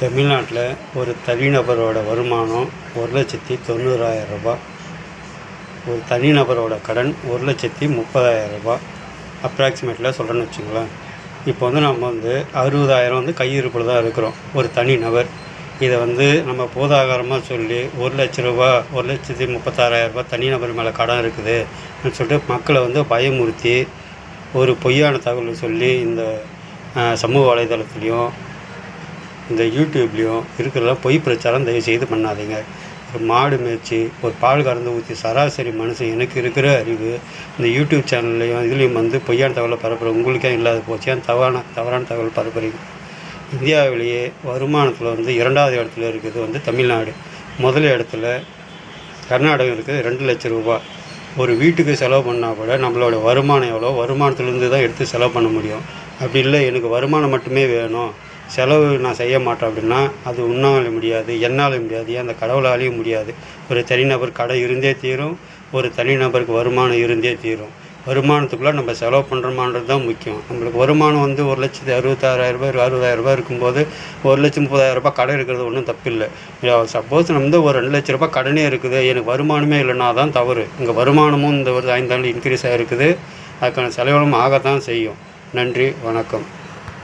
தமிழ்நாட்டில் ஒரு தனிநபரோட வருமானம் 1,90,000 ரூபா. ஒரு தனிநபரோட கடன் 1,30,000 ரூபா அப்ராக்சிமேட்டில் சொல்கிறேன்னு வச்சுங்களேன். இப்போ நம்ம 60,000 கையிருப்பில் தான் இருக்கிறோம் ஒரு தனிநபர். இதை நம்ம போதாகாரமாக சொல்லி 1,00,000 ரூபா 1,36,000 ரூபா தனிநபர் மேலே கடன் இருக்குது சொல்லிட்டு மக்களை பயமுறுத்தி ஒரு பொய்யான தகவல் சொல்லி இந்த சமூக வலைதளத்துலேயும் இந்த யூடியூப்லேயும் இருக்கிறதெல்லாம் பொய் பிரச்சாரம் தயவுசெய்து பண்ணாதீங்க. ஒரு மாடு மேய்ச்சி ஒரு பால் கறந்து ஊற்றி சராசரி மனுஷன் எனக்கு இருக்கிற அறிவு இந்த யூடியூப் சேனல்லையும் இதுலேயும் பொய்யான தகவலை பரப்புகிற உங்களுக்கே இல்லாத போச்சு. ஏன் தவறான தகவல் பரப்புறீங்க? இந்தியாவிலேயே வருமானத்தில் 2வது இடத்துல இருக்குது தமிழ்நாடு. முதல் இடத்துல கர்நாடகம் இருக்குது 2,00,000 ரூபா. ஒரு வீட்டுக்கு செலவு பண்ணால் கூட நம்மளோட வருமானம் எவ்வளோ, வருமானத்துலேருந்து தான் எடுத்து செலவு பண்ண முடியும். அப்படி இல்லை எனக்கு வருமானம் மட்டுமே வேணும், செலவு நான் செய்ய மாட்டேன் அப்படின்னா அது உன்னால முடியாது, என்னால் முடியாது, ஏன் அந்த கடவுளாலேயும் முடியாது. ஒரு தனிநபர் கடை இருந்தே தீரும், ஒரு தனிநபருக்கு வருமானம் இருந்தே தீரும். வருமானத்துக்குள்ளே நம்ம செலவு பண்ணுறோமான்றது தான் முக்கியம். நம்மளுக்கு வருமானம் 1,66,000 ரூபாய் 60,000 ரூபாய் இருக்கும்போது 1,30,000 ரூபாய் கடன் இருக்கிறது ஒன்றும் தப்பில்லை. சப்போஸ் ஒரு 2,00,000 ரூபாய் கடனே இருக்குது, எனக்கு வருமானமே இல்லைன்னா தான் தவறு. இங்கே வருமானமும் இந்த ஒரு 5 நாள் இன்க்ரீஸ் ஆகிருக்குது, அதுக்கான செலவுகளும் ஆகத்தான் செய்யும். நன்றி, வணக்கம்.